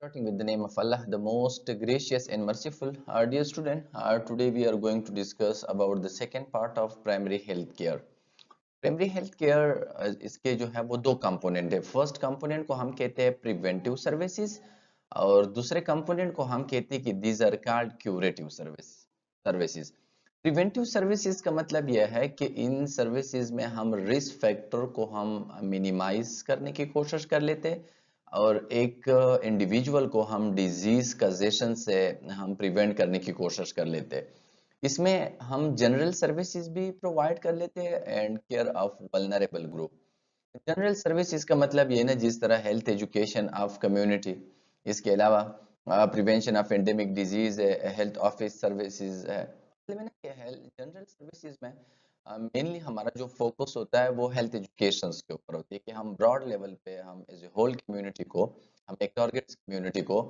Starting with the name of Allah, the most gracious and merciful. Dear student, today we are going to discuss about the second part of primary health care. Primary health care इसके जो है वो दो component है. First component को हम कहते हैं प्रिवेंटिव सर्विसेज और दूसरे कंपोनेंट को हम कहते हैं कि these are called curative services. Preventive services का मतलब यह है कि इन सर्विसेज में हम रिस्क फैक्टर को हम मिनिमाइज करने की कोशिश कर लेते हैं और एक इंडिविजुअल को हम डिजीज कजेशन से हम प्रिवेंट करने की कोशिश कर लेते हैं. इसमें हम जनरल सर्विसेज भी प्रोवाइड कर लेते हैं and care of vulnerable group. General services का मतलब ये ना जिस तरह हेल्थ एजुकेशन ऑफ कम्युनिटी, इसके अलावा प्रिवेंशन ऑफ एंडेमिक डिजीज है, हेल्थ ऑफिस सर्विसेज है. मतलब है ना कि जनरल सर्विसेज में मेनली हमारा जो फोकस होता है वो हेल्थ एजुकेशन के ऊपर होती है कि हम ब्रॉड लेवल पे हम एज ए होल कम्युनिटी को, हम एक टारगेट कम्युनिटी को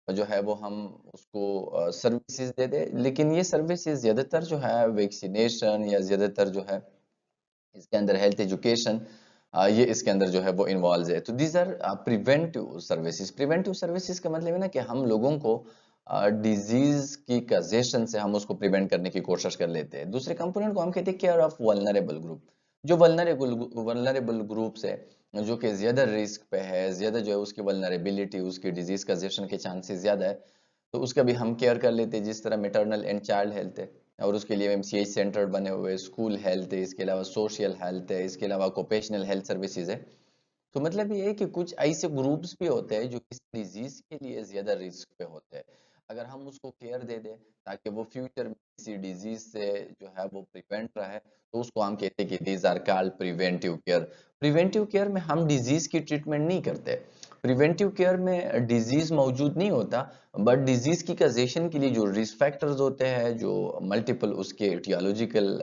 जो है वो हम उसको सर्विसेज दे दे. लेकिन ये सर्विसेज ज्यादातर जो है वैक्सीनेशन या ज्यादातर जो है इसके अंदर हेल्थ एजुकेशन ये इसके अंदर जो है वो इन्वॉल्व है. तो these are preventive services. Preventive services का मतलब है ना कि हम लोगों को डिजीज की कजेशन से हम उसको प्रिवेंट करने की कोशिश कर लेते हैं. दूसरे कंपोनेंट को हम कहते हैं केयर ऑफ वल्नरेबल ग्रुप. जो वल्नरेबल ग्रुप्स है, जो कि ज्यादा रिस्क पे है, ज्यादा जो है उसकी वल्नरेबिलिटी, उसकी डिजीज कजेशन के चांसेस ज्यादा है, तो उसका भी हम केयर कर लेते हैं. जिस तरह मेटरनल एंड चाइल्ड हेल्थ है और उसके लिए एमसीएच सेंटर बने हुए, स्कूल हेल्थ है, इसके अलावा सोशल हेल्थ है, इसके अलावा ऑक्यूपेशनल हेल्थ सर्विसेज है. तो मतलब ये है कि कुछ ऐसे ग्रुप्स भी होते हैं जो किसी डिजीज के लिए ज्यादा रिस्क पे होते हैं. अगर हम उसको केयर दे दें ताकि वो फ्यूचर में किसी डिजीज से जो है वो प्रिवेंट रहे, तो उसको हम कहते हैं कि these are called preventive care. Preventive care में हम डिजीज की ट्रीटमेंट नहीं करते. प्रिवेंटिव केयर में डिजीज मौजूद नहीं होता, बट डिजीज की कजेशन के लिए जो रिस्क फैक्टर्स होते हैं, जो मल्टीपल उसके एटियोलॉजिकल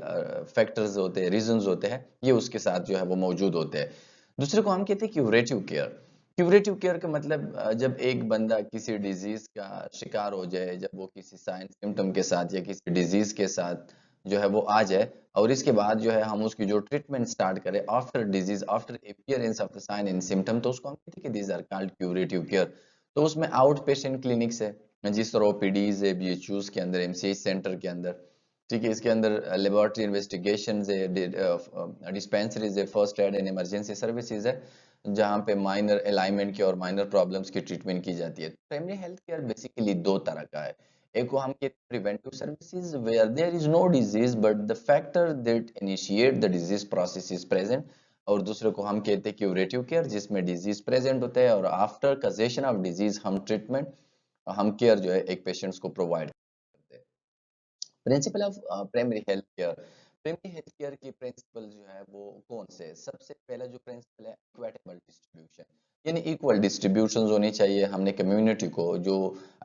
फैक्टर्स होते हैं, रीजंस होते हैं, ये उसके साथ जो है वो मौजूद होते हैं. दूसरे को हम कहते हैं क्यूरेटिव केयर. क्यूरेटिव केयर का मतलब जब एक बंदा किसी डिजीज का शिकार हो जाए, जब वो किसी साइन सिम्टम के साथ या किसी डिजीज के साथ जो है वो आ जाए और इसके बाद जो है हम उसकी जो ट्रीटमेंट स्टार्ट करें after disease, after appearance of the sign and symptom, तो उसको हम कहते हैं कि these are called curative care. तो उसमें आउट पेशेंट क्लिनिक्स है, जिस तरह ओपीडीज है बीएचयूज के अंदर, एमसीएच सेंटर के अंदर, ठीक है, इसके अंदर लेबोरेटरी इन्वेस्टिगेशन है, डिस्पेंसरीज है, first aid and emergency services है, जहाँ पे माइनर अलाइनमेंट की और माइनर प्रॉब्लम्स की ट्रीटमेंट की जाती है. प्राइमरी हेल्थ केयर बेसिकली दो तरह का है. एक को हम कहते हैं preventive services where there is no disease but the factor that initiate the disease process is present. और दूसरे को हम कहते हैं क्यूरेटिव केयर, जिसमें डिजीज प्रेजेंट होता है और आफ्टर कजेशन ऑफ डिजीज हम ट्रीटमेंट, हम केयर जो है एक पेशेंट्स को प्रोवाइड करते हैं. Principle of primary health care. Primary health care की प्रिंसिपल जो है वो कौन से है? सबसे पहला जो प्रिंसिपल है इक्विटेबल डिस्ट्रीब्यूशन, यानी इक्वल डिस्ट्रीब्यूशन होनी चाहिए. हमने कम्युनिटी को, जो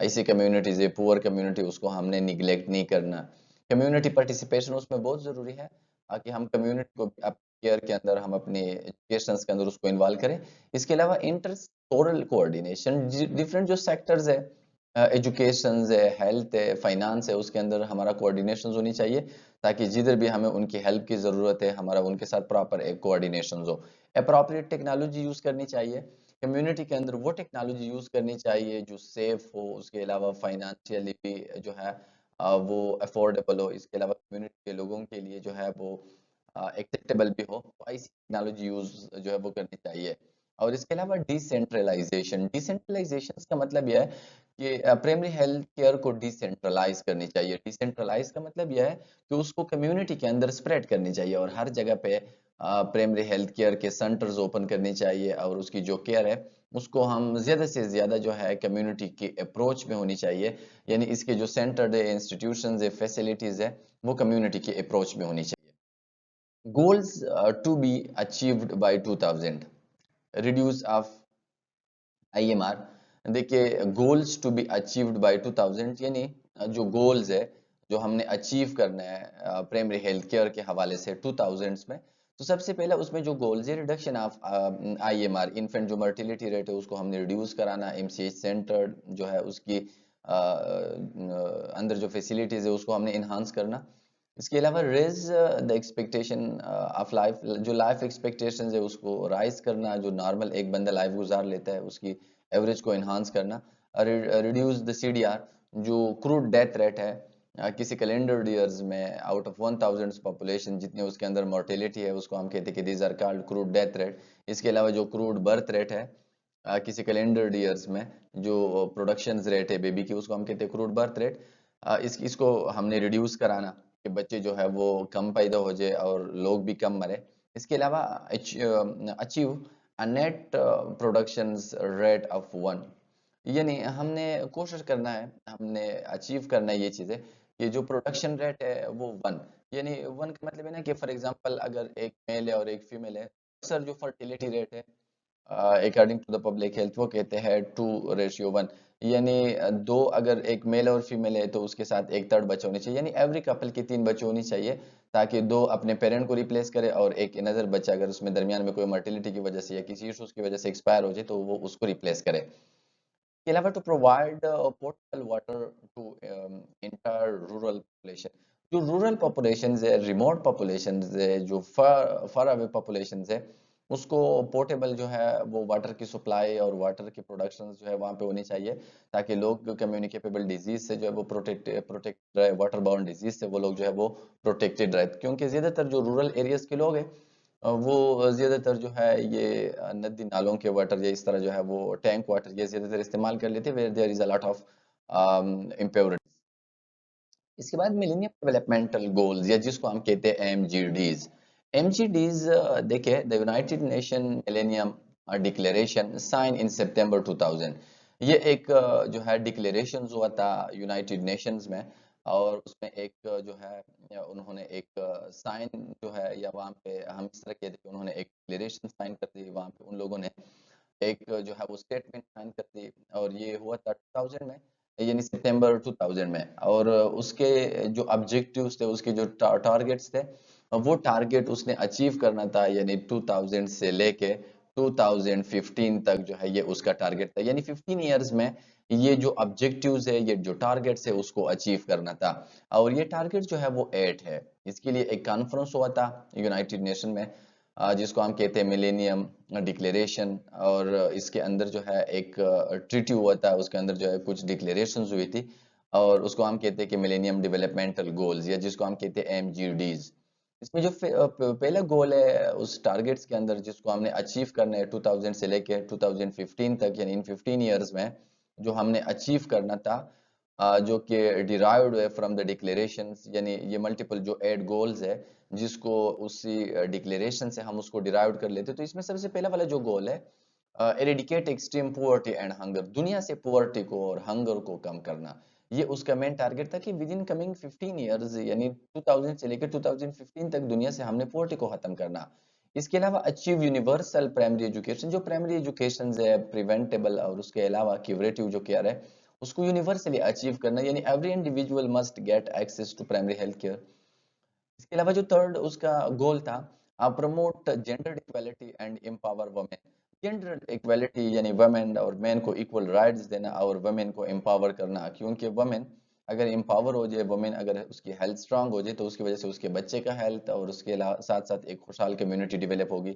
ऐसी कम्युनिटीज है पुअर कम्युनिटी, उसको हमने निगलेक्ट नहीं करना. कम्युनिटी पार्टिसिपेशन उसमें बहुत जरूरी है कि हम कम्युनिटी को केयर के अंदर, हम अपने एजुकेशन के अंदर उसको इन्वॉल्व करें. इसके अलावा इंटर सेक्टोरल कोऑर्डिनेशन, डिफरेंट जो सेक्टर्स है, एजुकेशन है, हेल्थ है, फाइनेंस है, उसके अंदर हमारा कोऑर्डिनेशन होनी चाहिए ताकि जिधर भी हमें उनकी हेल्प की जरूरत है हमारा उनके साथ प्रॉपर एक कोऑर्डिनेशन हो. अप्रोप्रिएट टेक्नोलॉजी यूज करनी चाहिए. कम्युनिटी के अंदर वो टेक्नोलॉजी यूज करनी चाहिए जो सेफ हो, उसके अलावा फाइनेंशियली भी जो है वो अफोर्डेबल हो, इसके अलावा कम्युनिटी के लोगों के लिए जो है वो एक्सेप्टेबल भी हो. तो ऐसी टेक्नोलॉजी यूज जो है वो करनी चाहिए. और इसके अलावा डिसेंट्रलाइजेशन. डिसेंट्रलाइजेशन का मतलब यह है कि प्राइमरी हेल्थ केयर को डिसेंट्रलाइज करनी चाहिए. डिसेंट्रलाइज का मतलब यह है कि उसको कम्युनिटी के अंदर स्प्रेड करनी चाहिए और हर जगह पे प्राइमरी हेल्थ केयर के सेंटर्स ओपन करने चाहिए और उसकी जो केयर है उसको हम ज्यादा से ज्यादा जो है कम्युनिटी की अप्रोच में होनी चाहिए. यानी इसके जो सेंटर है, इंस्टीट्यूशंस है, फैसिलिटीज है, वो कम्युनिटी की अप्रोच में होनी चाहिए. Goals to be achieved by 2000, reduce of IMR. देखिए, goals to be achieved by 2000 यानी जो गोल्स है जो हमने अचीव करना है प्राइमरी हेल्थ केयर के हवाले से 2000 में, तो सबसे पहला उसमें जो गोल्स है रिडक्शन ऑफ आईएमआर, इन्फेंट जो मर्टिलिटी रेट है उसको हमने रिड्यूस कराना. एमसीएच सेंटर जो है उसकी अंदर जो फैसिलिटीज है उसको हमने इन्हांस करना. इसके अलावा raise the expectation of life, जो लाइफ एक्सपेक्टेशन है उसको राइज करना. जो नॉर्मल एक बंदा लाइफ गुजार लेता है उसकी एवरेज को इन्हांस करना. रिड्यूस द सीडीआर, जो क्रूड डेथ रेट है किसी कैलेंडर ईयर्स में आउट ऑफ 1000 पॉपुलेशन जितनी उसके अंदर मोर्टेलिटी है उसको हम कहते हैं कि these are called crude death rate. इसके अलावा जो क्रूड बर्थ रेट है किसी कैलेंडर ईयर्स में जो प्रोडक्शन रेट है बेबी की उसको हम कहते हैं क्रूड बर्थ रेट। इसको हमने रिड्यूस कराना कि बच्चे जो है वो कम पैदा हो जाए और लोग भी कम मरे। इसके अलावा achieve a net production rate of 1, यानी हमने कोशिश करना है, हमने अचीव करना है ये चीज़ें कि जो प्रोडक्शन रेट है वो 1, यानी 1 का मतलब है ना कि फॉर एग्जांपल अगर एक मेल है और एक फीमेल है, सर जो फर्टिलिटी रेट है according to the public health वो कहते हैं 2:1, यानी दो अगर एक मेल और फीमेल है तो उसके साथ एक थर्ड बच्चा होनी चाहिए, यानी एवरी कपल की 3 बच्चे होनी चाहिए ताकि दो अपने पेरेंट को रिप्लेस करे और एक अनदर बच्चा अगर उसमें दरमियान में कोई मर्टिलिटी की वजह से या किसी इश्यूज की वजह से एक्सपायर हो जाए तो वो उसको रिप्लेस करे। इसके अलावा to provide portable water to entire rural population, जो रूरल पॉपुलेशन है, रिमोट पॉपुलेशन है, जो फar फar अवे पॉपुलेशन है, उसको पोर्टेबल जो है वो वाटर की सप्लाई और वाटर की प्रोडक्शन जो है वहाँ पे होनी चाहिए ताकि लोग कम्युनिकेबल डिजीज से जो है वो प्रोटेक्ट रहे, वाटर बाउंड डिजीज से वो लोग जो है वो प्रोटेक्टेड रहे, क्योंकि ज्यादातर जो रूरल एरियाज के लोग हैं वो ज्यादातर जो है ये नदी नालों के वाटर या इस तरह जो है वो टैंक वाटर ये ज्यादातर इस्तेमाल कर लेते हैं where there is a lot of impurities. इसके बाद मिलेनियम डेवलपमेंटल गोल्स या जिसको हम कहते हैं एमजीडीज। एमजीडीज देखिए the United Nation millennium declaration sign in सितंबर 2000, ये एक जो है डिक्लेरेशन हुआ था यूनाइटेड नेशंस में और उसमें एक जो है उन्होंने एक साइन जो है या वहाँ पे हम इस तरह कहते हैं कि उन्होंने एक डिक्लेरेशन साइन कर दी, वहाँ पे उन लोगों ने एक जो है वो स्टेटमेंट साइन कर दी और ये हुआ था 2000 में, यानी सितंबर 2000 में। और उसके जो ऑब्जेक्टिव्स थे, उसके जो टारगेट्स थे, वो टारगेट उसने अचीव करना था, यानी 2000 से लेके 2015 तक जो है ये उसका टारगेट था, यानी 15 इयर्स में ये जो ऑब्जेक्टिव्स है, ये जो टारगेट्स है उसको अचीव करना था। और ये टारगेट जो है वो 8 है। इसके लिए एक कॉन्फ्रेंस हुआ था यूनाइटेड नेशन में जिसको हम कहते हैं मिलेनियम डिक्लेरेशन, और इसके अंदर जो है एक ट्रीटी हुआ था, उसके अंदर जो है कुछ डिक्लेरेशंस हुई थी और उसको हम कहते हैं कि मिलेनियम डेवलपमेंटल गोल्स या जिसको हम कहते हैं एमजीडीज। इसमें जो पहला गोल है उस टारगेट्स के अंदर जिसको हमने अचीव करना है 2000 से लेके 2015 तक, यानी इन 15 इयर्स में जो हमने अचीव करना था जो कि डिराइव्ड है फ्रॉम द डिक्लेरेशंस, यानी ये मल्टीपल जो 8 गोल्स है जिसको उसी डिक्लेरेशन से हम उसको डिराइव कर लेते हैं। तो इसमें सबसे पहला वाला जो गोल है eradicate extreme poverty and hunger, दुनिया से पुअर्टी को और हंगर को कम करना, ये उसका मेन टारगेट था कि विद इन कमिंग 15 इयर्स यानी 2000 से लेकर 2015 तक दुनिया से हमने पुअर्टी को खत्म करना। इसके अलावा अचीव यूनिवर्सल प्राइमरी एजुकेशन, जो प्राइमरी एजुकेशन है प्रिवेंटेबल और उसके अलावा क्यूरेटिव जो केयर है उसको यूनिवर्सली अचीव करना, यानी every individual must get access to primary health care. इसके अलावा जो थर्ड उसका गोल था promote gender equality and empower women, gender equality यानी वुमेन और मैन को इक्वल राइट्स देना और वुमेन को एम्पावर करना, क्योंकि वुमेन अगर एम्पावर हो जाए, वुमेन अगर उसकी हेल्थ स्ट्रांग हो जाए तो उसकी वजह से उसके बच्चे का हेल्थ और उसके साथ साथ एक खुशहाल कम्युनिटी डेवलप होगी।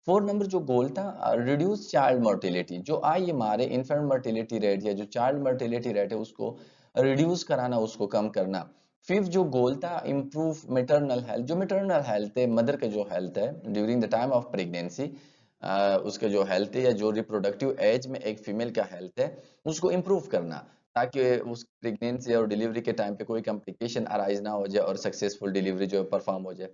4 नंबर जो गोल था रिड्यूस चाइल्ड मोर्टेलिटी, जो आई हमारे इन्फेंट मोर्टेलिटी रेट या जो चाइल्ड मोर्टेलिटी रेट है उसको रिड्यूस कराना, उसको कम करना। फिफ्थ जो गोल था इम्प्रूव मेटरनल हेल्थ, जो मेटरनल हेल्थ है मदर का जो हेल्थ है during the time of pregnancy, उसका जो हेल्थ है या जो रिप्रोडक्टिव एज में एक फीमेल का हेल्थ है उसको इम्प्रूव करना ताकि उस प्रेगनेंसी और डिलीवरी के टाइम पे कोई कॉम्प्लिकेशन अराइज ना हो जाए और सक्सेसफुल डिलीवरी जो परफॉर्म हो जाए।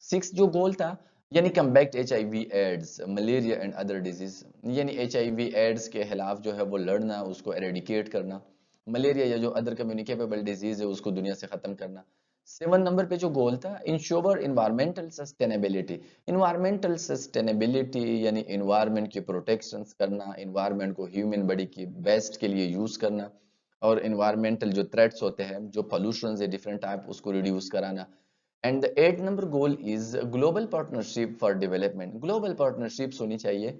सिक्स जो गोल था यानी combat HIV AIDS malaria and other disease, यानी HIV एड्स के खिलाफ जो है वो लड़ना, उसको एरेडिकेट करना, मलेरिया या जो अदर कम्युनिकेबल डिजीज है उसको दुनिया से खत्म करना। 7 नंबर पे जो गोल था ensure environmental sustainability, environmental sustainability यानी इन्वायरमेंट की प्रोटेक्शन करना, इन्वायरमेंट को ह्यूमन बॉडी की बेस्ट के लिए यूज करना और इन्वायरमेंटल जो थ्रेट्स होते हैं जो पोल्यूशन है डिफरेंट टाइप उसको रिड्यूस कराना। And the 8 number goal is global partnership for development, global partnerships होनी चाहिए,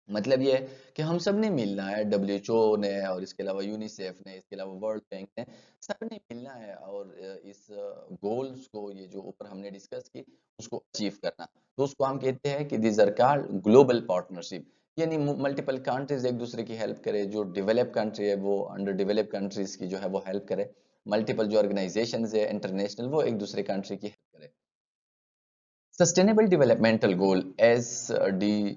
मतलब ये है कि हम सब ने मिलना है, WHO ने और इसके अलावा यूनिसेफ ने, इसके अलावा वर्ल्ड बैंक ने, सब ने मिलना है और इस गोल्स को ये जो ऊपर हमने डिस्कस की उसको अचीव करना। तो उसको हम कहते हैं कि these are called global partnership, यानी मल्टीपल कंट्रीज एक दूसरे की हेल्प करे, जो डेवलप कंट्री है वो अंडर डेवलप कंट्रीज की जो है वो हेल्प करे, मल्टीपल जो ऑर्गेनाइजेशंस है इंटरनेशनल वो एक दूसरे कंट्री की हेल्प करे। सस्टेनेबल डेवलपमेंटल गोल SDGs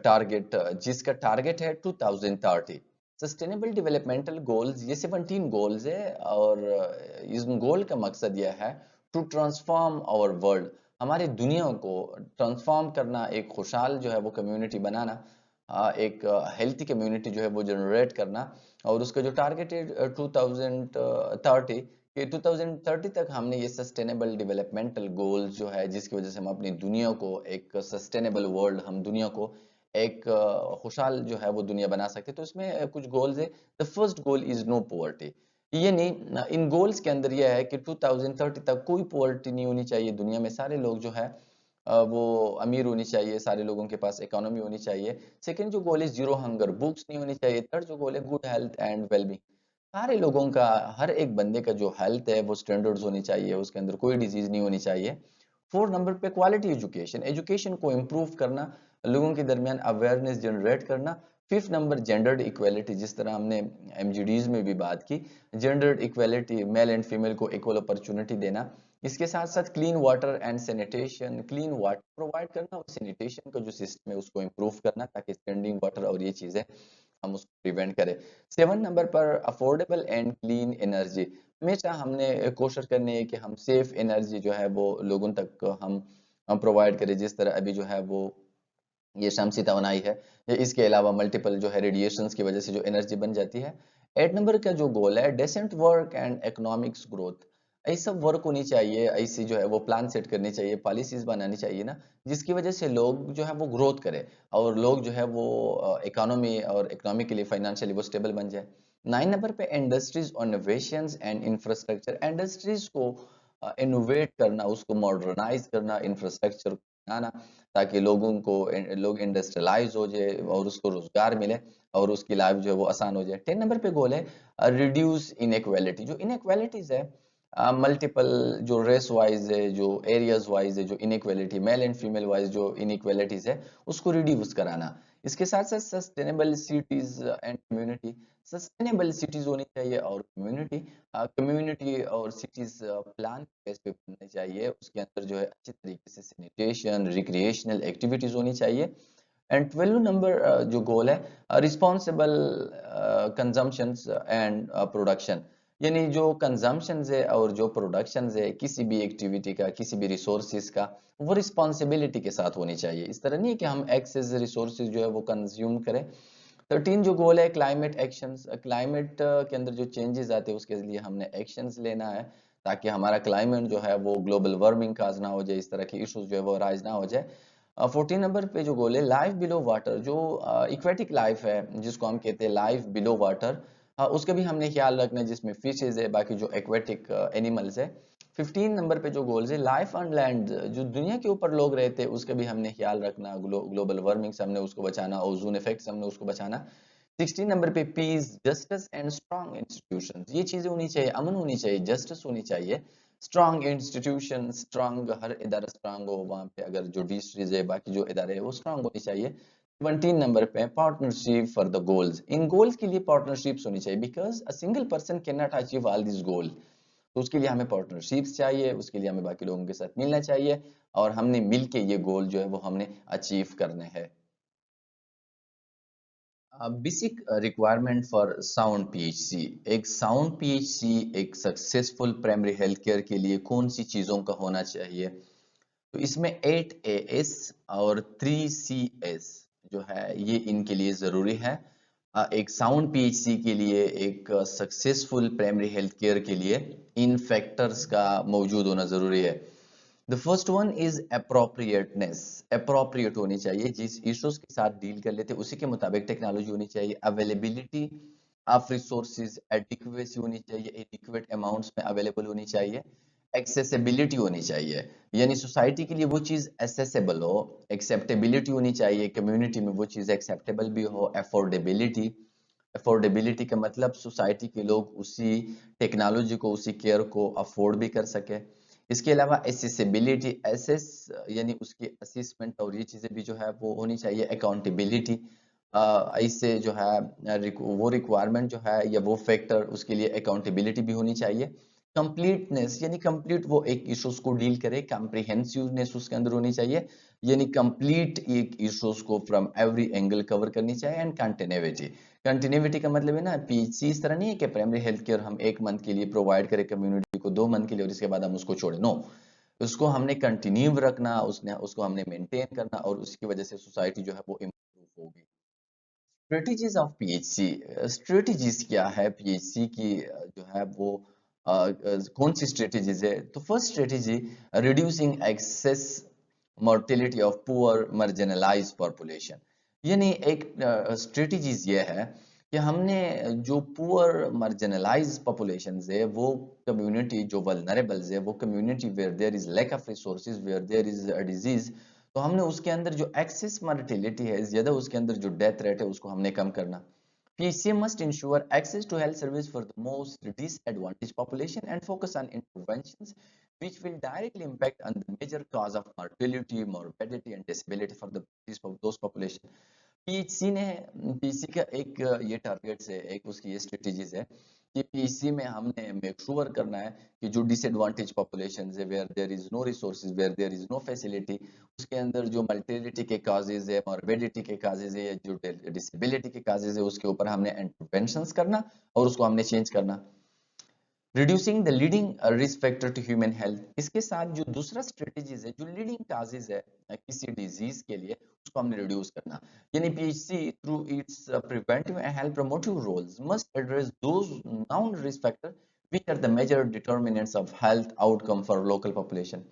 टारगेट, जिसका टारगेट है 2030। सस्टेनेबल डेवलपमेंटल गोल्स ये 17 गोल्स है, और इस गोल का मकसद यह है टू ट्रांसफॉर्म आवर वर्ल्ड, हमारी दुनिया को ट्रांसफॉर्म करना, एक खुशहाल जो है वो कम्युनिटी बनाना, एक हेल्थी कम्युनिटी जो है वो जनरेट करना। और उसका जो टारगेट है 2030 कि 2030 तक हमने ये सस्टेनेबल डेवलपमेंटल गोल्स जो है, जिसकी वजह से हम अपनी दुनिया को एक सस्टेनेबल वर्ल्ड, हम दुनिया को एक खुशहाल जो है वो दुनिया बना सकते हैं। तो इसमें कुछ गोल्स है। The first goal is no poverty, ये नहीं, इन गोल्स के अंदर यह है कि 2030 तक कोई पॉवर्टी नहीं होनी चाहिए दुनिया में, सारे लोग जो है वो अमीर होनी चाहिए, सारे लोगों के पास इकोनॉमी होनी चाहिए। सेकंड जो गोल है जीरो हंगर, बुक्स नहीं होनी चाहिए। थर्ड जो गोल है गुड हेल्थ एंड वेलबींग, सारे लोगों का, हर एक बंदे का जो हेल्थ है वो स्टैंडर्ड्स होनी चाहिए, उसके अंदर कोई डिजीज नहीं होनी चाहिए। फोर्थ नंबर पे क्वालिटी एजुकेशन, एजुकेशन को इम्प्रूव करना, लोगों के दरमियान अवेयरनेस जनरेट करना। फिफ्थ नंबर जेंडर्ड इक्वेलिटी, जिस तरह हमने एमजीडीज में भी बात की, gendered equality, male and female को इक्वल अपॉर्चुनिटी देना। इसके साथ साथ clean water and sanitation, clean water provide करना और सैनिटेशन का जो सिस्टम है उसको इम्प्रूव करना, ताकि स्टैंडिंग वाटर और ये चीजें हम उसको प्रिवेंट करें। सेवन नंबर पर अफोर्डेबल एंड क्लीन एनर्जी, हमेशा हमने कोशिश करनी है कि हम सेफ एनर्जी जो है वो लोगों तक हम प्रोवाइड करें, जिस तरह अभी जो है वो ये शमसी तवानाई है, या इसके अलावा मल्टीपल जो है रेडिएशंस की वजह से जो एनर्जी बन जाती है। 8 नंबर का जो गोल है descent work and economics growth, ऐसा वर्क होनी चाहिए, ऐसी जो है वो प्लान सेट करनी चाहिए, पॉलिसीज बनानी चाहिए ना, जिसकी वजह से लोग जो है वो ग्रोथ करे, और लोग जो है वो इकोनॉमी और इकोनॉमिकली फाइनेंशियली वो स्टेबल बन जाए। 9 नंबर पे industries innovation and infrastructure, industries को इनोवेट करना, उसको मॉडर्नाइज करना, इंफ्रास्ट्रक्चर बनाना, ताकि लोग इंडस्ट्रियलाइज हो जाए और उसको रोजगार मिले और उसकी लाइफ जो है वो आसान हो जाए। 10 नंबर पे गोल है रिड्यूस इनइक्वालिटी, जो इनइक्वालिटीज है मल्टीपल, जो रेस वाइज है, जो एरियाज वाइज है, जो inequality male and female wise जो इनइक्वालिटीज है उसको रिड्यूस कराना। इसके साथ साथ sustainable cities and community, sustainable cities होनी चाहिए और कम्युनिटी और सिटीज प्लान बेस पे बनने चाहिए, उसके अंदर जो है अच्छी तरीके से सैनिटेशन, रिक्रिएशनल एक्टिविटीज होनी चाहिए। एंड 12 नंबर जो गोल है रिस्पॉन्सिबल कंजम्पशन एंड प्रोडक्शन, यानी जो कंजम्पशन है और जो प्रोडक्शन है किसी भी एक्टिविटी का, किसी भी रिसोर्सेज का, वो रिस्पॉन्सिबिलिटी के साथ होनी चाहिए। इस तरह नहीं है कि हम एक्सेस रिसोर्सेज जो है वो कंज्यूम करें। 13 जो गोल है क्लाइमेट एक्शंस, क्लाइमेट के अंदर जो चेंजेस आते हैं उसके लिए हमने एक्शंस लेना है, ताकि हमारा क्लाइमेट जो है वो ग्लोबल वार्मिंग काज ना हो जाए, इस तरह के इश्यूज जो है वो राइज ना हो जाए। 14 नंबर पे जो गोल है लाइफ बिलो वाटर, जो इक्वेटिक लाइफ है जिसको हम कहते हैं लाइफ बिलो वाटर, उसका भी हमने ख्याल रखना है, जिसमें फिशेज है, बाकी जो एक्वेटिक एनिमल्स है। 15 नंबर पे जो गोल्स है लाइफ ऑन लैंड, जो दुनिया के ऊपर लोग रहते हैं उसका भी हमने ख्याल रखना, ग्लोबल वार्मिंग से हमने उसको बचाना, ओजोन इफेक्ट से हमने उसको बचाना। 16 नंबर पे peace, justice and strong institution, ये चीजें होनी चाहिए, अमन होनी चाहिए, जस्टिस होनी चाहिए, स्ट्रॉन्ग इंस्टीट्यूशन, स्ट्रॉन्ग, हर इदारा स्ट्रॉन्ग हो वहां पे, अगर जुडिशरीज है बाकी जो इदारे है वो स्ट्रॉन्ग होनी चाहिए। 17 नंबर पे partnership for the goals, in goals के लिए पार्टनरशिप्स होनी चाहिए, because a single person can not achieve all this goal, तो उसके लिए हमें पार्टनरशिप्स चाहिए, उसके लिए हमें बाकी लोगों के साथ मिलना चाहिए, और हमने मिलके ये गोल जो है वो हमने अचीव करने हैं। Basic requirement for sound PHC, एक साउंड पीएचसी एक सक्सेसफुल प्राइमरी हेल्थ केयर के लिए कौन सी चीजों का होना चाहिए? तो इसमें 8 AS और 3 CS जो है ये इनके लिए जरूरी है। एक साउंड पीएचसी के लिए, एक सक्सेसफुल प्राइमरी हेल्थ केयर के लिए इन फैक्टर्स का मौजूद होना जरूरी है। The first one is appropriateness, appropriate होनी चाहिए, जिस इश्यूज के साथ डील कर लेते हैं उसी के मुताबिक टेक्नोलॉजी होनी चाहिए। अवेलेबिलिटी ऑफ रिसोर्सेज, एडिक्वेसी होनी चाहिए, एडिक्वेट अमाउंट्स में अवेलेबल होनी चाहिए। एक्सेसिबिलिटी होनी चाहिए, यानी सोसाइटी के लिए वो चीज एसेसेबल हो। एक्सेप्टेबिलिटी होनी चाहिए, कम्युनिटी में वो चीज एक्सेप्टेबल भी हो। अफोर्डेबिलिटी, अफोर्डेबिलिटी का मतलब सोसाइटी के लोग उसी टेक्नोलॉजी को, उसी केयर को अफोर्ड भी कर सके। इसके अलावा एसेसिबिलिटी, एसेस यानी उसकी असेसमेंट और ये चीजें भी जो है वो होनी चाहिए। अकाउंटेबिलिटी, इससे जो है वो रिक्वायरमेंट जो है या वो फैक्टर, उसके लिए अकाउंटेबिलिटी भी होनी चाहिए। कंप्लीटनेस यानी कंप्लीट वो एक इश्यूज को डील करे, कॉम्प्रिहेंसिवनेस उसके अंदर होनी चाहिए, यानी कंप्लीट एक इश्यूज को फ्रॉम एवरी एंगल कवर करनी चाहिए। एंड कंटिन्यूटी, कंटिन्यूटी का मतलब है ना, पीएचसी इस तरह नहीं है कि प्राइमरी हेल्थ केयर हम 1 मंथ के लिए प्रोवाइड करें कम्युनिटी को, 2 मंथ के लिए और इसके बाद हम उसको छोड़े, नो, उसको हमने कंटिन्यू रखना, उसको हमने मेंटेन करना और उसकी वजह से सोसाइटी जो है वो इम्प्रूव होगी। स्ट्रेटजीज ऑफ पीएचसी, स्ट्रेटजीज क्या है पीएचसी की, जो है वो कौन सी स्ट्रेटजीज है? तो first strategy, reducing excess mortality of poor marginalise population, यानी एक स्ट्रेटजीज ये है कि हमने जो पुअर मार्जिनलाइज पॉपुलेशन है, वो कम्युनिटी जो वल्नरेबल्स है, वो community where there is lack of resources, where there is a disease, तो हमने उसके अंदर जो एक्सेस मर्टिलिटी है ज्यादा, उसके अंदर जो डेथ रेट है उसको हमने कम करना। PHCA must ensure access to health service for the most disadvantaged population and focus on interventions which will directly impact on the major cause of mortality, morbidity and disability for those population। PHC ने, PHC का एक ये targets है, एक उसकी ये strategies है कि पीएचसी में हमने मेक श्योर करना है कि जो डिसएडवांटेज पॉपुलेशन है, where there is no resources, where there is no facility, उसके अंदर जो मल्टीलिटी के काजेज है, मॉर्बिडिटी के काजेज है या जो डिसेबिलिटी के काजेज है, उसके ऊपर हमने इंटरवेंशंस करना और उसको हमने चेंज करना। Reducing the leading risk factor to human health, इसके साथ जो दूसरा स्ट्रेटेजीज है, जो लीडिंग काजेज है किसी डिजीज के लिए, उसको हमने रिड्यूस करना। यानी PHC through its preventive and health promotive roles must address those known risk factor which are the major determinants of health outcome for local population।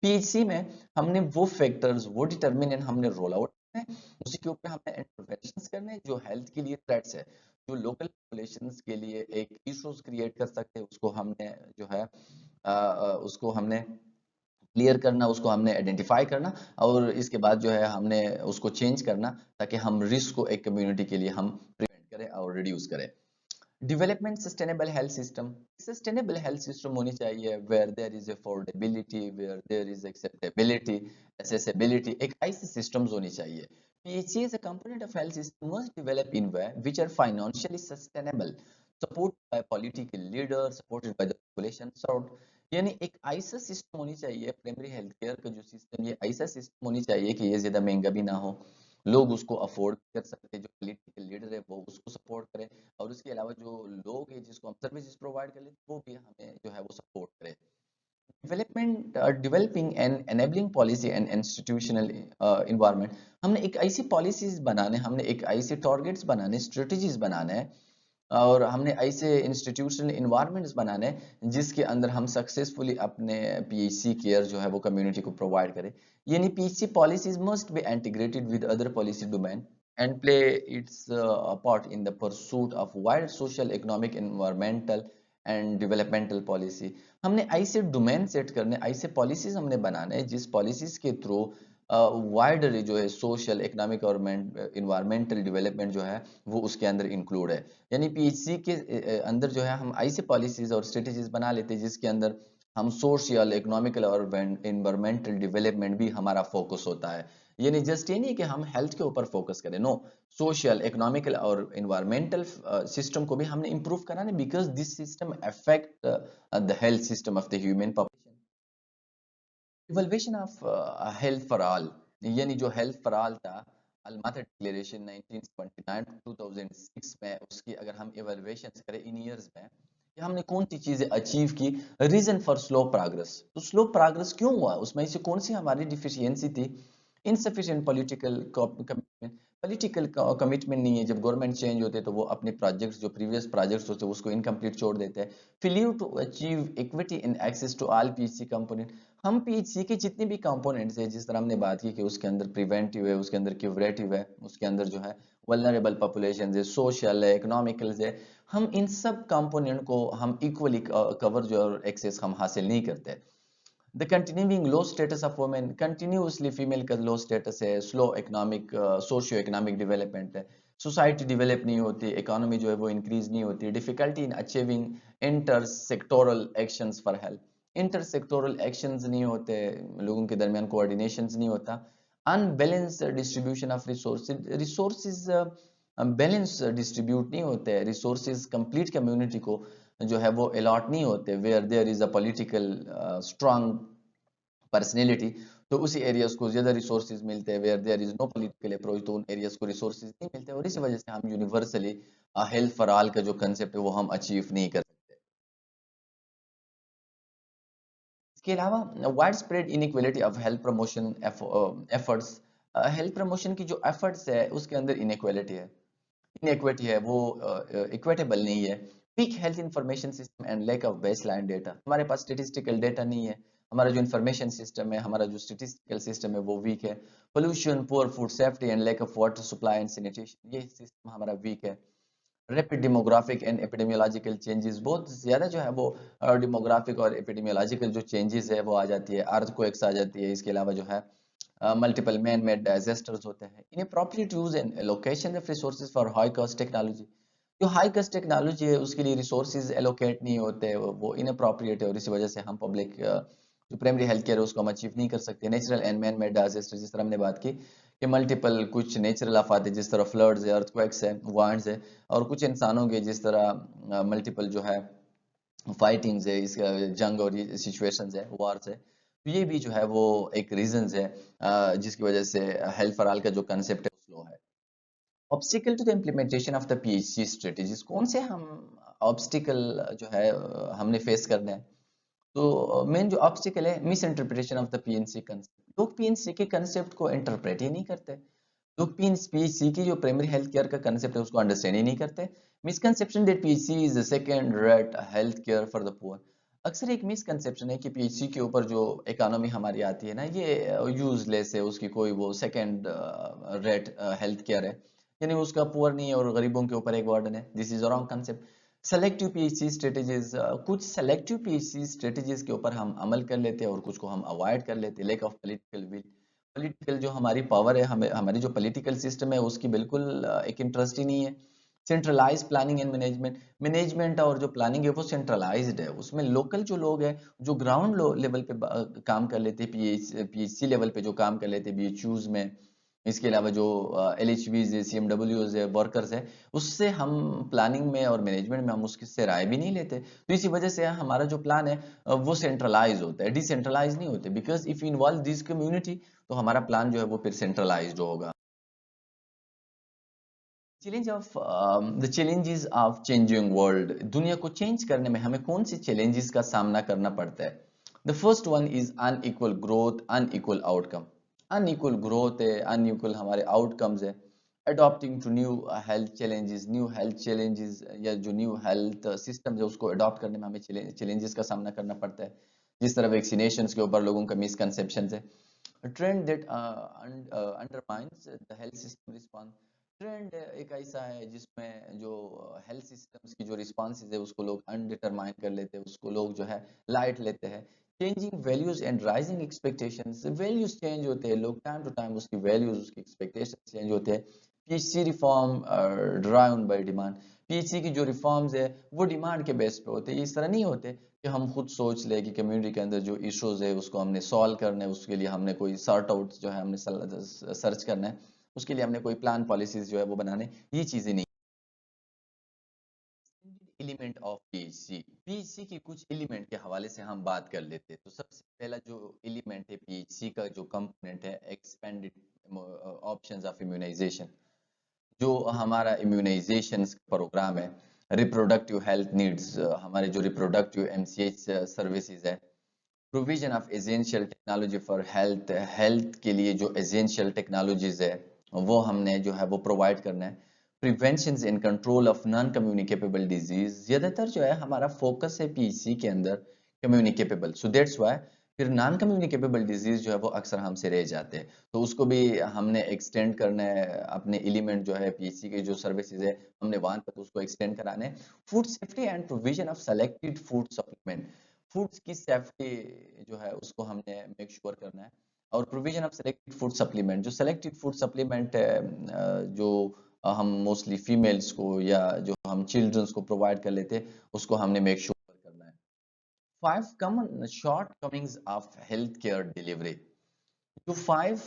PHC में हमने वो फैक्टर्स, वो डिटर्मिनेंट हमने रोल आउट करने हैं, उसी के ऊपर हमने इंटरवेंशंस करने हैं जो हेल्थ के लिए थ्रेट्स है, जो लोकल पॉपुलेशंस के लिए एक इश्यूज क्रिएट कर सकते हैं, उसको हमने जो है उसको हमने क्लियर करना, उसको हमने आइडेंटिफाई करना और इसके बाद जो है हमने उसको चेंज करना, ताकि हम रिस्क को एक कम्युनिटी के लिए हम प्रिवेंट करें और रिड्यूस करें। Development sustainable health system, sustainable health system होनी चाहिए where there is affordability, where there is acceptability, accessibility, एक ऐसी सिस्टम्स होनी चाहिए। PHC as a component of health system must develop in way which are financially sustainable, supported by political leaders, supported by the population served। यानी एक ऐसा system होनी चाहिए, primary health care का जो सिस्टम, ये ऐसा सिस्टम होनी चाहिए कि ये ज्यादा महंगा भी ना हो, लोग उसको अफोर्ड कर सकते, जो पॉलिटिकल लीडर है वो उसको सपोर्ट करे और उसके अलावा जो लोग हैं जिसको हम सर्विसेज प्रोवाइड कर लेते वो भी हमें जो है वो सपोर्ट करे। Development, developing and enabling policy and institutional environment, हमने एक ऐसी पॉलिसीज बनाने, हमने एक ऐसे टारगेट्स बनाने, स्ट्रेटजीज बनाने हैं और हमने ऐसे इंस्टीट्यूशनल इन्वायरमेंट्स बनाने हैं जिसके अंदर हम सक्सेसफुली अपने पीएचसी केयर जो है वो कम्युनिटी को प्रोवाइड करें। यानी PHC policies must be integrated with other policy domain and play its part in the pursuit of wide social, economic, environmental and developmental policy। हमने ऐसे डोमेन सेट करने, ऐसे पॉलिसीज हमने बनाने हैं जिस पॉलिसीज के थ्रू वाइडर जो है सोशल, इकोनॉमिक और इन्वायरमेंटल डेवलपमेंट जो है वो उसके अंदर इंक्लूड है। यानी पीएचसी के अंदर जो है हम ऐसे पॉलिसीज और स्ट्रेटेजीज बना लेते हैं जिसके अंदर हम सोशल, इकोनॉमिकल और इन्वायरमेंटल डेवलपमेंट भी हमारा फोकस होता है। यानी जस्ट ये नहीं कि हम हेल्थ के ऊपर फोकस करें, नो, सोशल, इकोनॉमिकल और इन्वायरमेंटल सिस्टम को भी हमने इंप्रूव कराना, because this system affect the health system of the human population. Evolution of health for all, यानी जो हेल्थ फॉर ऑल था, अलमाता डिक्लेरेशन 1979 2006 में, उसकी अगर हम इवल्यूएशन करें इन इयर्स में कि हमने कौन सी चीजें अचीव की, रीजन फॉर स्लो प्रोग्रेस, तो स्लो प्रोग्रेस क्यों हुआ, उसमें से कौन सी हमारी डिफिशियंसी थी? Insufficient political commitment, political commitment नहीं है, जब गवर्नमेंट चेंज होते हैं तो वो अपने प्रोजेक्ट्स, जो प्रीवियस प्रोजेक्ट्स होते हैं उसको इनकम्प्लीट छोड़ देते हैं। Failure to achieve equity in access to all PHC component, हम पीएचसी के जितने भी कंपोनेंट्स है, जिस तरह हमने बात की कि उसके अंदर प्रिवेंटिव है, उसके अंदर क्यूरेटिव है, उसके अंदर जो है वल्नरेबल पॉपुलेशन है, सोशल है, इकोनॉमिकल है, हम इन सब कंपोनेंट को हम इक्वली कवर जो एक्सेस हम हासिल नहीं करते। The continuing low status of women, continuously female का low status है, slow economic socio economic development है, society develop नहीं होती, economy जो है वो increase नहीं होती, difficulty in achieving intersectoral actions for health, inter sectoral actions नहीं होते, लोगों के दरमियान कोऑर्डिनेशन नहीं होता, unbalance distribution of resources balance distribute नहीं होते हैं, रिसोर्सेज कंप्लीट कम्युनिटी को जो है वो अलॉट नहीं होते, where there is a political strong personality, तो उसी एरियाज को ज्यादा रिसोर्सेज मिलते हैं, where there is no political approach तो उन एरियाज को रिसोर्सेज नहीं मिलते, और इसी वजह से हम यूनिवर्सली हेल्थ फॉर ऑल का जो कंसेप्ट है वो हम अचीव नहीं कर सकते। इसके अलावा wide spread inequality of health promotion efforts, health promotion की जो एफर्ट्स है उसके अंदर इनइक्वलिटी है, इनइक्विटी है वो इक्विटेबल नहीं है। Weak health information system and lack of baseline data, हमारे पास स्टेटिस्टिकल डेटा नहीं है, हमारा जो इंफॉर्मेशन सिस्टम है, हमारा जो स्टेटिस्टिकल सिस्टम है वो वीक है। Pollution, poor food safety and lack of water supply and sanitation, ये सिस्टम हमारा वीक है। Rapid demographic and epidemiological changes, बहुत ज्यादा जो है वो डेमोग्राफिक और एपिडेमियोलॉजिकल जो चेंजेस है वो आ जाती है, अर्थक्वेक्स आ जाती है, इसके अलावा जो है मल्टीपल मैन मेड डिजास्टर्स होते हैं। Inappropriate use and allocation of resources for high cost technology, जो हाई कॉस्ट टेक्नोलॉजी है उसके लिए रिसोर्सेज एलोकेट नहीं होते, वो इनअप्रोप्रिएट है, और इसी वजह से हम पब्लिक जो प्राइमरी हेल्थ केयर है उसको हम अचीव नहीं कर सकते। Natural and man made disaster, जिस तरह हमने बात की कि मल्टीपल कुछ नेचुरल आफात है, जिस तरह फ्लड्स है, अर्थक्वेक्स है, वार्ड्स है, और कुछ इंसानों के जिस तरह मल्टीपल जो है फाइटिंग्स है, इसका जंग और ये सिचुएशंस है, वार्स है, तो ये भी जो है वो एक रीजंस है जिसकी वजह से हेल्थ फॉर ऑल का जो कंसेप्ट है वो स्लो है। Obstacle to the implementation of the PHC strategies, कौन से हम ऑब्स्टिकल जो है हमने फेस करने हैं, तो मेन जो ऑब्स्टिकल है miss interpretation of the PNC concept, लोग पीएनसी के कंसेप्ट को इंटरप्रेट ही नहीं करते, लोग पीएचसी की जो प्राइमरी हेल्थ केयर का कंसेप्ट है उसको अंडरस्टैंड ही नहीं करते। Misconception that PHC is the second rate health care for the poor, अक्सर एक मिसकंसेप्शन है कि पीएचसी के ऊपर जो इकोनॉमी हमारी आती है ना ये यूजलेस है, उसकी कोई वो सेकंड रेट हेल्थ केयर है, यानी उसका पुअर नहीं है और गरीबों के ऊपर एक बर्डन है। This is a wrong concept. Selective PHC strategies, कुछ सेलेक्टिव पीएचसी स्ट्रेटेजीज के ऊपर हम अमल कर लेते हैं और कुछ को हम अवॉइड कर लेते हैं। Lake of political will, political जो हमारी पावर है, हमें हमारी जो पॉलिटिकल सिस्टम है उसकी बिल्कुल एक इंटरेस्ट ही नहीं है। Centralise planning and management, management और जो प्लानिंग है वो सेंट्रलाइज्ड है, उसमें लोकल जो लोग हैं जो ग्राउंड लेवल पे काम कर लेते हैं, पीएचसी लेवल पे जो काम कर लेते हैं बीएचयूज में, इसके अलावा जो एल एच वीज है, सी एम डब्ल्यूज है, वर्कर्स है, उससे हम प्लानिंग में और मैनेजमेंट में हम उससे राय भी नहीं लेते, तो इसी वजह से हमारा जो प्लान है वो सेंट्रलाइज होता है, डिसेंट्रलाइज नहीं होते, because if involve this community तो हमारा प्लान जो है वो फिर सेंट्रलाइज्ड होगा। The challenges of changing world, दुनिया को चेंज करने में हमें कौन सी चैलेंजेस का सामना करना पड़ता है। The first one is unequal growth, unequal outcome, unequal growth है, अनइक्वल हमारे आउटकम्स है। Adopting to new health challenges, new health challenges या जो न्यू हेल्थ सिस्टम है उसको अडॉप्ट करने में हमें चैलेंजेस का सामना करना पड़ता है, जिस तरह वैक्सीनेशन के ऊपर लोगों का मिसकंसेप्शन है। A trend that undermines the health system response, trend एक ऐसा है जिसमें जो हेल्थ सिस्टम्स की जो रिस्पॉन्सेज है उसको लोग अनडिटरमाइन कर लेते हैं, उसको लोग जो है लाइट लेते हैं। Changing values and rising expectations, values change होते हैं, लोग टाइम टू टाइम उसकी वैल्यूज उसकी एक्सपेक्टेशंस चेंज होते हैं। PHC reform driven by demand, PHC की जो रिफॉर्म्स है वो डिमांड के बेस पे होते हैं, इस तरह नहीं होते कि हम खुद सोच ले कि कम्युनिटी के अंदर जो इश्यूज है उसको हमने सॉल्व करना है, उसके लिए हमने कोई सॉर्ट आउट जो है हमने सर्च करना है, उसके लिए हमने कोई प्लान पॉलिसीज जो है वो बनाने, ये चीजें नहीं। एलिमेंट ऑफ पीएचसी, पीएचसी की कुछ एलिमेंट के हवाले से हम बात कर लेते हैं, तो सबसे पहला जो एलिमेंट है पीएचसी का जो कंपोनेंट है, एक्सपेंडेड ऑप्शंस ऑफ इम्यूनाइजेशन, जो हमारा इम्यूनाइजेशन प्रोग्राम है। रिप्रोडक्टिव हेल्थ नीड्स, हमारे जो रिप्रोडक्टिव एमसीएच सर्विसेज है। Provision of essential technology for health, health के लिए जो एसेंशियल टेक्नोलॉजीज है वो हमने जो है वो प्रोवाइड करना है। Prevention and control of non communicable disease, ज्यादातर जो है हमारा फोकस है पीसी के अंदर कम्युनिकेबल, सो दैट्स व्हाई फिर नॉन कम्युनिकेबल डिजीज जो है वो अक्सर हमसे रह जाते हैं, तो उसको भी हमने एक्सटेंड करना है, अपने एलिमेंट जो है पीसी के जो सर्विसेज है हमने वहां तक उसको एक्सटेंड कराना है। Food safety and provision of selected food supplement, foods की सेफ्टी जो है उसको हमने मेक श्योर करना है। और provision of selected food supplement, जो सेलेक्टेड फूड सप्लीमेंट है जो हम मोस्टली फीमेल्स को या जो हम चिल्ड्रंस को प्रोवाइड कर लेते हैं उसको हमने मेक श्योर करना है। 5 common shortcomings of healthcare delivery। जो 5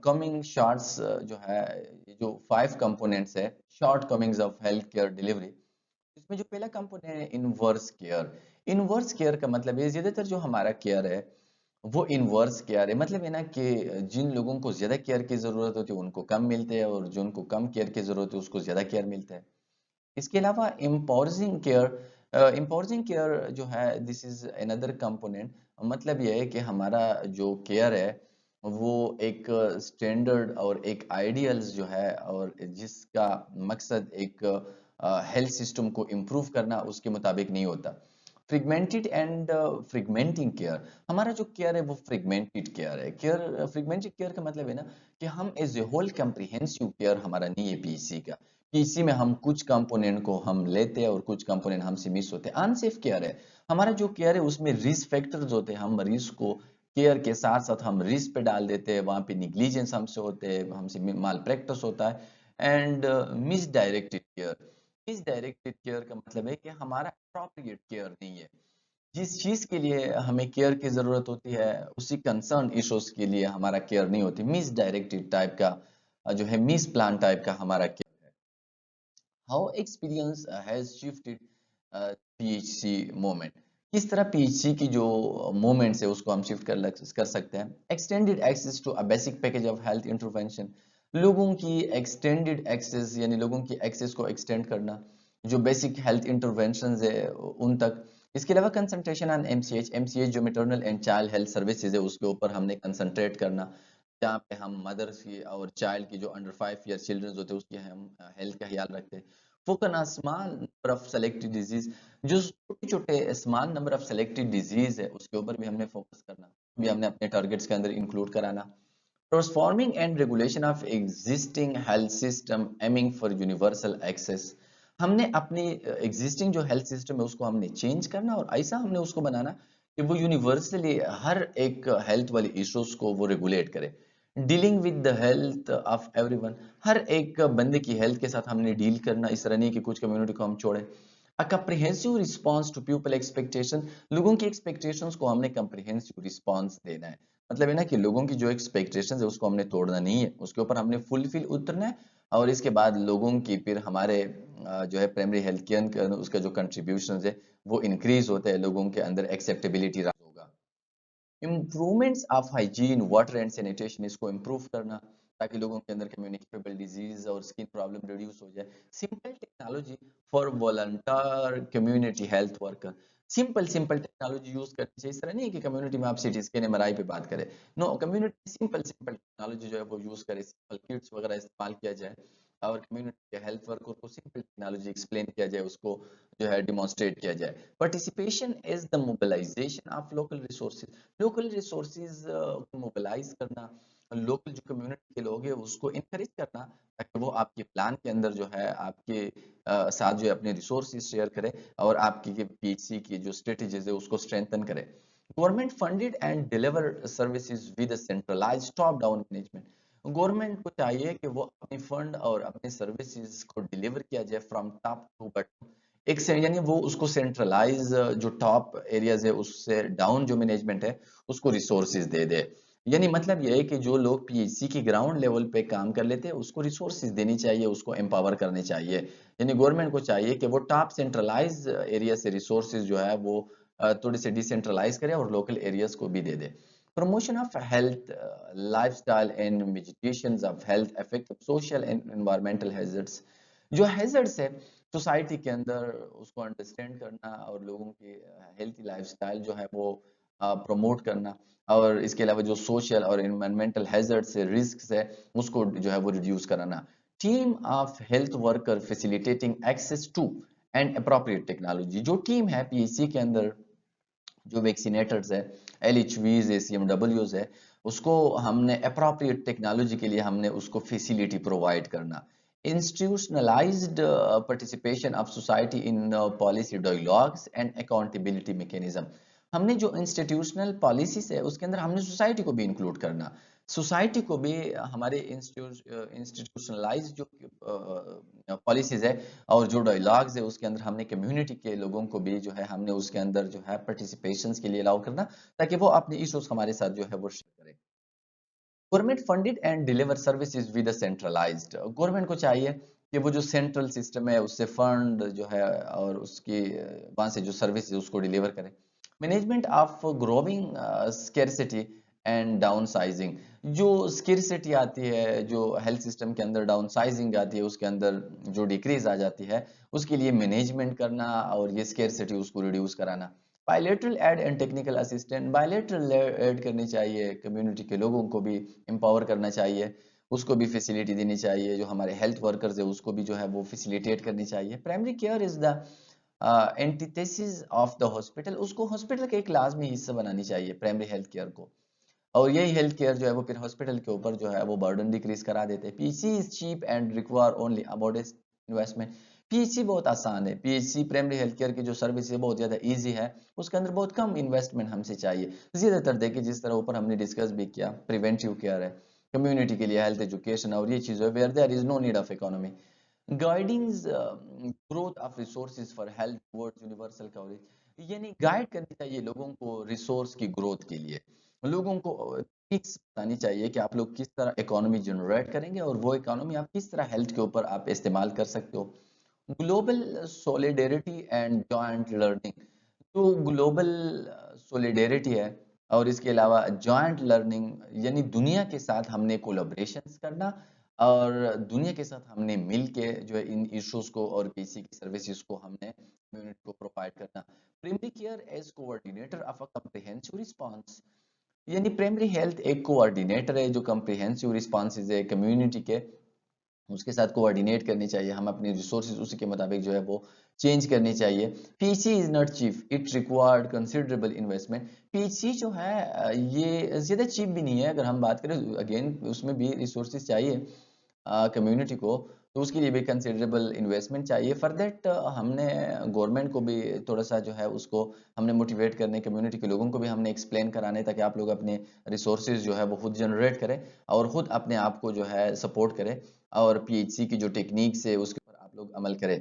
कमिंग शॉर्ट्स जो है, जो 5 कंपोनेंट्स है shortcomings of health care delivery, इसमें जो पहला कंपोनेंट है इनवर्स केयर। इनवर्स केयर का मतलब है ज्यादातर जो हमारा केयर है वो इनवर्स केयर है। मतलब है ना कि जिन लोगों को ज्यादा केयर की जरूरत होती है उनको कम मिलते हैं, और जिनको कम केयर की जरूरत है उसको ज्यादा केयर मिलता है। इसके अलावा एम्पावरिंग केयर, एम्पावरिंग केयर जो है दिस इज अनदर कंपोनेंट। मतलब यह है कि हमारा जो केयर है वो एक स्टैंडर्ड और एक आइडियल्स जो है, और जिसका मकसद एक हेल्थ सिस्टम को इम्प्रूव करना, उसके मुताबिक नहीं होता। फ्रिगमेंटेड एंड फ्रिगमेंटिंग केयर, हमारा जो केयर है वो फ्रिगमेंटेड केयर है। केयर फ्रिगमेंटेड केयर का मतलब है ना कि हम as a whole comprehensive care हमारा नहीं है पीसी का, कि इसी में हम कुछ कंपोनेंट को हम लेते हैं और कुछ कंपोनेंट हमसे मिस होते हैं। अनसेफ केयर है हमारा जो केयर है, उसमें रिस्क फैक्टर्स होते हैं, हम मरीज को केयर के साथ साथ हम रिस्क पे डाल देते हैं, वहां पे निग्लिजेंस हमसे होते हैं, हमसे माल प्रैक्टिस होता है। And misdirected care, misdirected care का मतलब है कि हमारा अप्रोप्रिएट केयर नहीं है। जिस चीज के लिए हमें केयर की जरूरत होती है उसी कंसर्न इश्यूज के लिए हमारा केयर नहीं होती। मिसडायरेक्टेड टाइप का जो है, मिस प्लान टाइप का हमारा केयर है। How experience has shifted PHC moment, किस तरह पीएचसी की जो मोमेंट्स है उसको हम शिफ्ट कर सकते हैं। Extended access to a basic package of health intervention, लोगों की एक्सटेंडेड एक्सेस यानी लोगों की एक्सेस को एक्सटेंड करना जो बेसिक हेल्थ इंटरवेंशन है उन तक। इसके अलावा कंसंट्रेशन ऑन एमसीएच, एमसीएच जो maternal and child health services है उसके ऊपर हमने कंसंट्रेट करना, जहाँ पे हम मदर्स की और चाइल्ड की जो अंडर 5 ईयर चिल्ड्रंस होते हैं उसकी हम हेल्थ का ख्याल रखते हैं। Focus on small number of selected disease, जो छोटे छोटे small number of selected disease है उसके ऊपर भी हमने फोकस करना, भी हमने अपने टारगेट्स के अंदर इंक्लूड कराना। Transforming and regulation of existing health system aiming for universal access, हमने अपनी एग्जिस्टिंग जो हेल्थ सिस्टम है उसको हमने चेंज करना और ऐसा हमने उसको बनाना कि वो यूनिवर्सली हर एक हेल्थ वाली इश्यूज को वो रेगुलेट करे। Dealing with the health of everyone, हर एक बंदे की हेल्थ के साथ हमने डील करना, इस तरह नहीं कि कुछ कम्युनिटी को हम छोड़े। A comprehensive response to people expectation, लोगों की एक्सपेक्टेशंस को हमने comprehensive रिस्पॉन्स देना है। मतलब है ना कि लोगों की जो एक्सपेक्टेशंस है उसको हमने तोड़ना नहीं है, उसके ऊपर हमने फुलफिल उतरना है। और इसके बाद लोगों की फिर हमारे जो है प्राइमरी हेल्थ केयर उसका जो कंट्रीब्यूशन है वो इंक्रीज होता है, लोगों के अंदर एक्सेप्टेबिलिटी होगा। Improvements of hygiene water and sanitation, इसको इम्प्रूव करना ताकि लोगों के अंदर कम्युनिकेबल डिजीज और स्किन प्रॉब्लम रिड्यूस हो जाए। Simple technology for volunteer community health worker, simple simple technology use करनी चाहिए। इस तरह नहीं है कि कम्युनिटी में आप सिटी स्कैन एमआरआई पे बात करें, no, community simple simple technology जो है वो यूज करे, सिंपल किट्स वगैरह इस्तेमाल किया जाए और कम्युनिटी के हेल्थ वर्कर को सिंपल टेक्नोलॉजी एक्सप्लेन किया जाए, उसको जो है डिमॉन्स्ट्रेट किया जाए। Participation is the mobilisation of local resources, local resources को मोबिलाइज करना, लोकल जो कम्युनिटी के लोग हैं उसको इनकरेज करना ताकि वो आपके प्लान के अंदर जो है आपके साथ जो है अपने रिसोर्सेज शेयर करे और आपकी पीएचसी की जो स्ट्रेटेजीज है उसको स्ट्रेंथन करे। Government funded and deliver services with centralised top down management, government को चाहिए कि वो अपने फंड और अपने सर्विसेज को डिलीवर किया जाए फ्रॉम टॉप टू बॉटम, एक से यानी वो उसको सेंट्रलाइज जो टॉप एरियाज है उससे डाउन जो मैनेजमेंट है उसको रिसोर्सेज दे दे। यानी मतलब ये है कि जो लोग पीएचसी की ग्राउंड लेवल पे काम कर लेते हैं उसको रिसोर्सेज देनी चाहिए, उसको एम्पावर करने चाहिए। यानी गवर्नमेंट को चाहिए कि वो टॉप सेंट्रलाइज एरिया से रिसोर्सेज जो है वो थोड़े से डिसेंट्रलाइज करे और लोकल एरियाज को भी दे दे। Promotion of health lifestyle and mitigations of health effect social and environmental hazards, जो हैजर्ड्स है सोसाइटी के अंदर उसको अंडरस्टैंड करना और लोगों की हेल्थी लाइफस्टाइल जो है वो प्रमोट करना, और इसके अलावा जो सोशल और एनवायरमेंटल हैजर्ड्स है, रिस्क है, उसको जो है वो रिड्यूस कराना। Team of health worker facilitating access to and appropriate technology, जो टीम है पीएचसी के अंदर जो वैक्सीनेटर्स है, एलएचवीज है, सीएमडब्ल्यूज है, उसको हमने अप्रोप्रिएट टेक्नोलॉजी के लिए हमने उसको फैसिलिटी प्रोवाइड करना। Institutionalised participation of society in policy dialogues and accountability mechanism, हमने जो इंस्टीट्यूशनल पॉलिसीज है उसके अंदर हमने सोसाइटी को भी इंक्लूड करना। सोसाइटी को भी हमारे इंस्टीट्यूशनलाइज जो पॉलिसीज है और जो डायलॉग्स है उसके अंदर हमने कम्युनिटी के लोगों को भी जो है हमने उसके अंदर जो है पार्टिसिपेशंस के लिए अलाउ करना, ताकि वो अपने इश्यूज हमारे साथ जो है वो शेयर करें। Government funded and deliver services with centralised, government को चाहिए कि वो जो सेंट्रल सिस्टम है उससे फंड जो है और उसकी वहां से जो सर्विस है उसको डिलीवर करें। Management of growing scarcity and down sizing, जो स्केर्सिटी आती है, जो हेल्थ सिस्टम के अंदर डाउन साइजिंग आती है, उसके अंदर जो डिक्रीज आ जाती है, उसके लिए मैनेजमेंट करना और ये स्केर्सिटी उसको रिड्यूस कराना। Bilateral aid and technical assistant, bilateral aid करनी चाहिए, कम्युनिटी के लोगों को भी एम्पावर करना चाहिए, उसको भी फैसिलिटी देनी चाहिए, जो हमारे हेल्थ वर्कर्स है उसको भी जो है वो फैसिलिटेट करनी चाहिए। Primary care is the antithesis of the hospital, उसको हॉस्पिटल के एक लाजमी हिस्सा बनानी चाहिए प्राइमरी हेल्थ केयर को, और यही हेल्थ केयर जो है वो फिर हॉस्पिटल के ऊपर जो है वो बर्डन डिक्रीज करा देते हैं। PHC is cheap and require only modest investment, PHC बहुत आसान है, पीएचसी प्राइमरी हेल्थ केयर की जो सर्विस है बहुत ज्यादा इजी है, उसके अंदर बहुत कम इन्वेस्टमेंट हमसे चाहिए। ज्यादातर देखिए जिस तरह ऊपर हमने डिस्कस भी किया, प्रिवेंटिव केयर है, कम्युनिटी के लिए हेल्थ एजुकेशन और ये चीज है where there is no need of economy, guiding growth of resources for health towards universal coverage, यानी गाइड करनी चाहिए लोगों को रिसोर्स की ग्रोथ के लिए, लोगों को फिक्स बतानी चाहिए कि आप लोग किस तरह इकोनॉमी जनरेट करेंगे और वो इकोनॉमी आप किस तरह हेल्थ के ऊपर आप इस्तेमाल कर सकते हो। Global solidarity and joint learning, जो ग्लोबल सोलिडेरिटी है और इसके अलावा जॉइंट लर्निंग यानी दुनिया के साथ हमने कोलैबोरेशंस करना और दुनिया के साथ हमने मिल के जो है इन इश्यूज को और किसी की सर्विसेज को हमने कम्युनिटी को प्रोवाइड करना। Primary care as coordinator of a comprehensive response, यानी प्राइमरी हेल्थ एक कोऑर्डिनेटर है जो कम्प्रिहेंसिव रिस्पांसेज है कम्युनिटी के, उसके साथ कोऑर्डिनेट करनी चाहिए, हम अपनी रिसोर्सेज उसी के मुताबिक जो है वो चेंज करनी चाहिए। PHC is not cheap, it required considerable investment, PHC जो है ये ज्यादा चीप भी नहीं है, अगर हम बात करें अगेन उसमें भी रिसोर्सेज चाहिए कम्युनिटी को, तो उसके लिए भी कंसिडरेबल इन्वेस्टमेंट चाहिए। फॉर दैट हमने गवर्नमेंट को भी थोड़ा सा जो है उसको हमने मोटिवेट करने, कम्युनिटी के लोगों को भी हमने एक्सप्लेन कराने, ताकि आप लोग अपने रिसोर्सेज जो है वो खुद जनरेट करें और खुद अपने आप को जो है सपोर्ट करें और पीएचसी की जो टेक्निक्स है उसके ऊपर आप लोग अमल करें।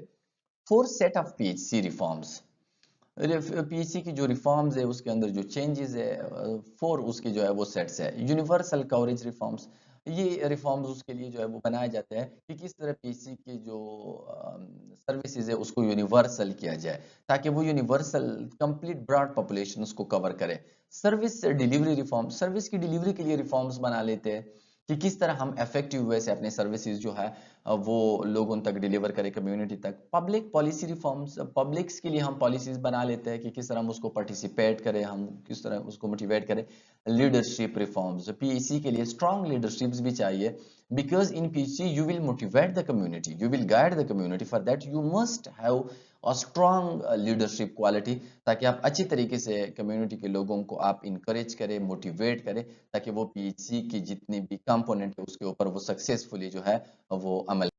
Four set of PHC reforms, PHC की जो रिफॉर्म्स है उसके अंदर जो चेंजेस है फोर उसके जो है वो सेट्स है। यूनिवर्सल कवरेज रिफॉर्म्स, ये रिफॉर्म्स उसके लिए जो है वो बनाए जाते हैं कि किस तरह पीएचसी की जो सर्विसेज है उसको यूनिवर्सल किया जाए, ताकि वो यूनिवर्सल कंप्लीट ब्रॉड पॉपुलेशन उसको कवर करे। सर्विस डिलीवरी रिफॉर्म, सर्विस की डिलीवरी के लिए रिफॉर्म्स बना लेते हैं कि किस तरह हम इफेक्टिव वे से अपने सर्विसेज जो है वो लोगों तक डिलीवर करें, कम्युनिटी तक। पब्लिक पॉलिसी रिफॉर्म्स, पब्लिक्स के लिए हम पॉलिसीज बना लेते हैं कि किस तरह हम उसको पार्टिसिपेट करें, हम किस तरह उसको मोटिवेट करें। लीडरशिप रिफॉर्म्स, पीएचसी के लिए स्ट्रॉन्ग लीडरशिप्स भी चाहिए, because in PHC you will motivate the community, you will guide the community, for that you must have a strong leadership quality, ताकि आप अच्छी तरीके से कम्युनिटी के लोगों को आप इंकरेज करें, मोटिवेट करें, ताकि वो पीएचसी की जितनी भी कंपोनेंट है उसके ऊपर वो सक्सेसफुली जो है वो अमल